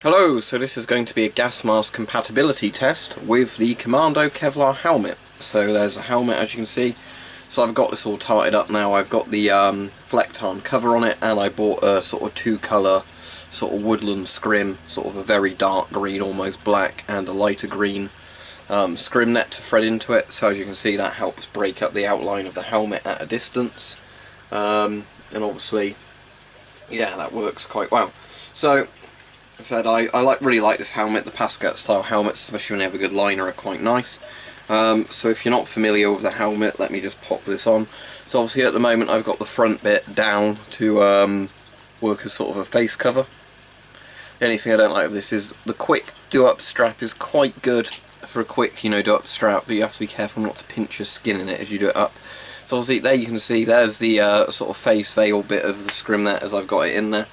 Hello, so this is going to be a gas mask compatibility test with the Commando Kevlar helmet. So there's a helmet, as you can see. So I've got this all tied up now. I've got the Flectarn cover on it, and I bought a sort of two-colour sort of woodland scrim, sort of a very dark green, almost black, and a lighter green scrim net to thread into it. So as you can see, that helps break up the outline of the helmet at a distance. And obviously, yeah, that works quite well. So I said I really like this helmet. The Pascat style helmets, especially when they have a good liner, are quite nice. So if you're not familiar with the helmet, let me just pop this on. So obviously at the moment I've got the front bit down to work as sort of a face cover. The only thing I don't like of this is the quick do-up strap is quite good for a quick, do-up strap, but you have to be careful not to pinch your skin in it as you do it up. So obviously there you can see there's the sort of face veil bit of the scrim net as I've got it in there.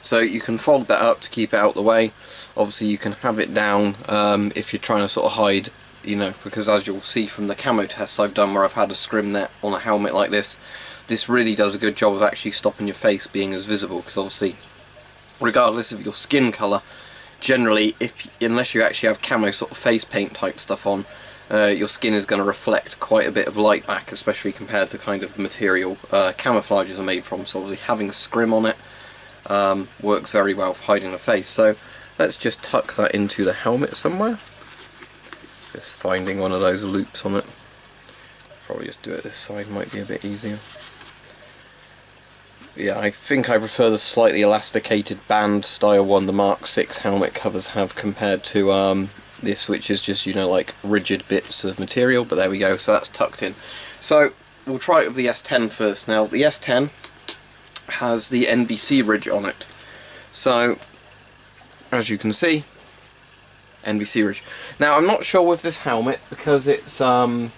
So you can fold that up to keep it out of the way. Obviously you can have it down if you're trying to sort of hide, because as you'll see from the camo tests I've done where I've had a scrim net on a helmet like this, this really does a good job of actually stopping your face being as visible, because obviously regardless of your skin colour, generally unless you actually have camo sort of face paint type stuff on, your skin is going to reflect quite a bit of light back, especially compared to kind of the material camouflages are made from. So obviously having a scrim on it works very well for hiding the face. So let's just tuck that into the helmet somewhere. Just finding one of those loops on it. Probably just do it this side, might be a bit easier. Yeah, I think I prefer the slightly elasticated band style one the Mark 6 helmet covers have compared to this, which is just, like rigid bits of material, but there we go, so that's tucked in. So we'll try it with the S10 first. Now the S10 has the NBC ridge on it. So as you can see, NBC ridge. Now I'm not sure with this helmet because it's a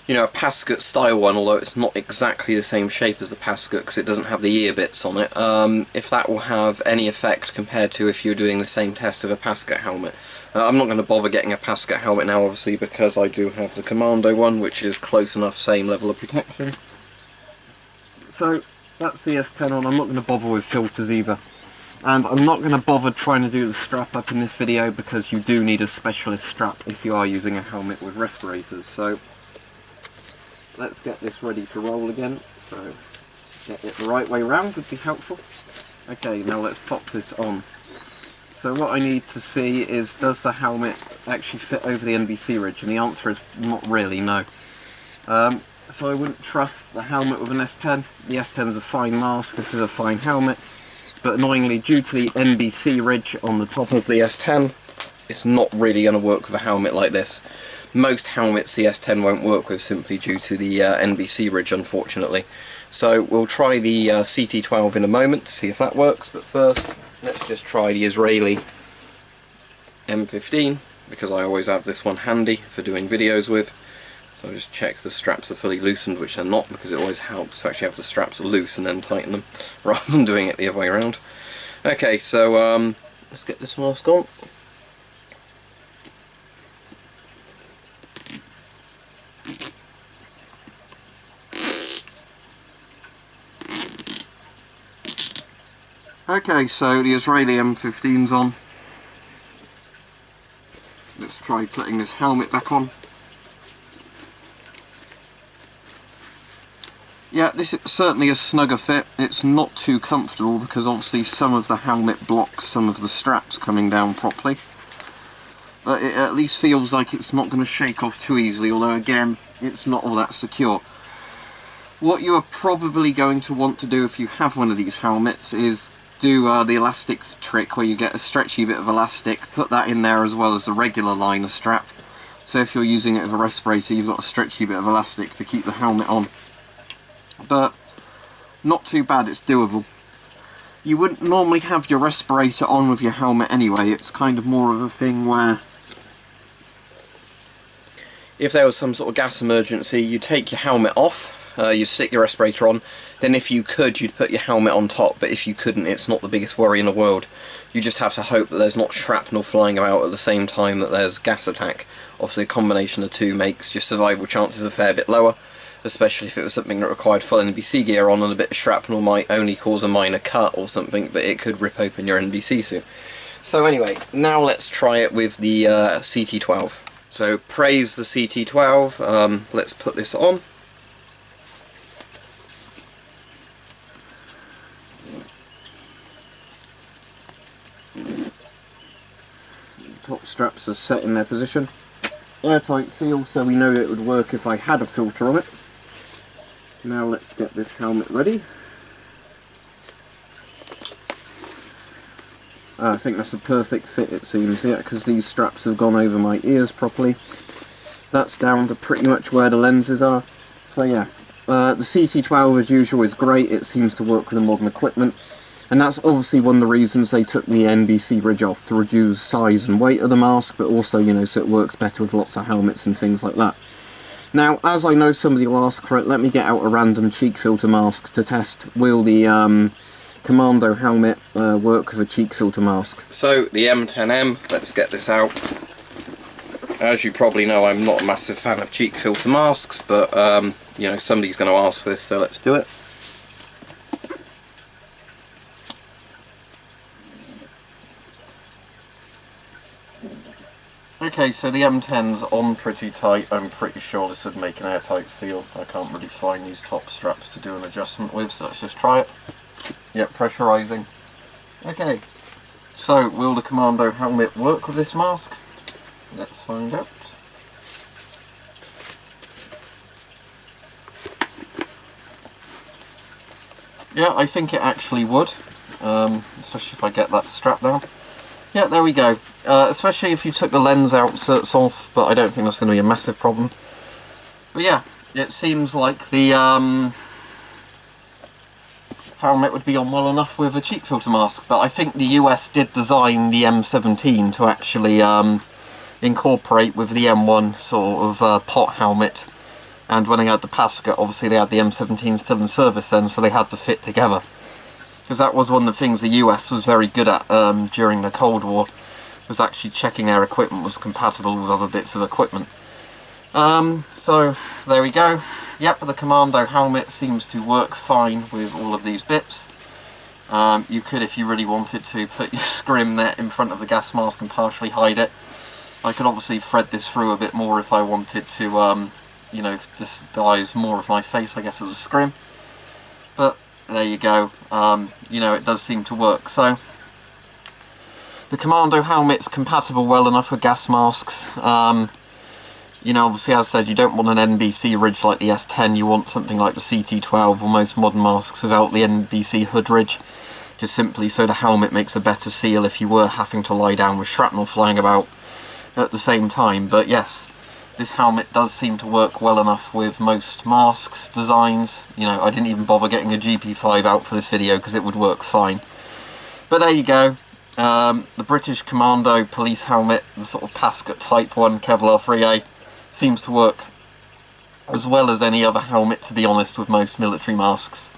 Pascat style one, although it's not exactly the same shape as the Pascat because it doesn't have the ear bits on it, if that will have any effect compared to if you're doing the same test of a Pascat helmet. I'm not going to bother getting a Pascat helmet now, obviously, because I do have the Commando one, which is close enough, same level of protection. So that's the S10 on. I'm not going to bother with filters either. And I'm not going to bother trying to do the strap up in this video because you do need a specialist strap if you are using a helmet with respirators. So let's get this ready to roll again. So get it the right way round would be helpful. Okay, now let's pop this on. So what I need to see is, does the helmet actually fit over the NBC ridge? And the answer is not really, no. So I wouldn't trust the helmet with an S10. The S10 is a fine mask, this is a fine helmet, but annoyingly due to the NBC ridge on the top of the S10, it's not really going to work with a helmet like this. Most helmets the S10 won't work with simply due to the NBC ridge, unfortunately. So we'll try the CT12 in a moment to see if that works, but first let's just try the Israeli M15, because I always have this one handy for doing videos with. So I'll just check the straps are fully loosened, which they're not, because it always helps to actually have the straps loose and then tighten them, rather than doing it the other way around. Okay, so let's get this mask on. Okay, so the Israeli M15's on. Let's try putting this helmet back on. Yeah, this is certainly a snugger fit. It's not too comfortable because obviously some of the helmet blocks some of the straps coming down properly. But it at least feels like it's not going to shake off too easily, although again, it's not all that secure. What you are probably going to want to do if you have one of these helmets is do the elastic trick where you get a stretchy bit of elastic, put that in there as well as the regular liner strap. So if you're using it with a respirator, you've got a stretchy bit of elastic to keep the helmet on. But not too bad, it's doable. You wouldn't normally have your respirator on with your helmet anyway. It's kind of more of a thing where if there was some sort of gas emergency, you take your helmet off, you stick your respirator on, then if you could, you'd put your helmet on top, but if you couldn't, it's not the biggest worry in the world. You just have to hope that there's not shrapnel flying about at the same time that there's gas attack. Obviously a combination of the two makes your survival chances a fair bit lower, especially if it was something that required full NBC gear on, and a bit of shrapnel might only cause a minor cut or something, but it could rip open your NBC suit. So anyway, now let's try it with the CT12. So praise the CT12, let's put this on. Top straps are set in their position. Airtight seal, so we know it would work if I had a filter on it. Now let's get this helmet ready. I think that's a perfect fit, it seems, yeah, because these straps have gone over my ears properly. That's down to pretty much where the lenses are. So yeah, the CT12 as usual is great. It seems to work with the modern equipment. And that's obviously one of the reasons they took the NBC ridge off, to reduce size and weight of the mask, but also, you know, so it works better with lots of helmets and things like that. Now, as I know somebody will ask for it, let me get out a random cheek filter mask to test. Will the Commando helmet work with a cheek filter mask? So, the M10M, let's get this out. As you probably know, I'm not a massive fan of cheek filter masks, but, you know, somebody's going to ask this, so let's do it. Okay, so the M10's on pretty tight. I'm pretty sure this would make an airtight seal. I can't really find these top straps to do an adjustment with, so let's just try it. Yep, pressurising. Okay, so will the Commando helmet work with this mask? Let's find out. Yeah, I think it actually would, especially if I get that strap down. Yeah, there we go. Especially if you took the lens outserts off, but I don't think that's going to be a massive problem. But yeah, it seems like the helmet would be on well enough with a cheek filter mask. But I think the US did design the M17 to actually incorporate with the M1 sort of pot helmet. And when they had the Pasca, obviously they had the M17 still in service then, so they had to fit together. Because that was one of the things the US was very good at during the Cold War, was actually checking their equipment was compatible with other bits of equipment. So there we go. Yep, the Commando helmet seems to work fine with all of these bits. You could, if you really wanted to, put your scrim there in front of the gas mask and partially hide it. I could obviously thread this through a bit more if I wanted to, you know, disguise more of my face, I guess, as a scrim. But there you go. You know, it does seem to work. So the Commando helmet's compatible well enough with gas masks. You know, obviously, as I said, you don't want an NBC ridge like the S10. You want something like the CT12 or most modern masks without the NBC hood ridge, just simply so the helmet makes a better seal if you were having to lie down with shrapnel flying about at the same time. But yes, this helmet does seem to work well enough with most masks designs. You know, I didn't even bother getting a GP5 out for this video because it would work fine. But there you go. The British Commando police helmet, the sort of Pasca Type 1 Kevlar 3A, seems to work as well as any other helmet, to be honest, with most military masks.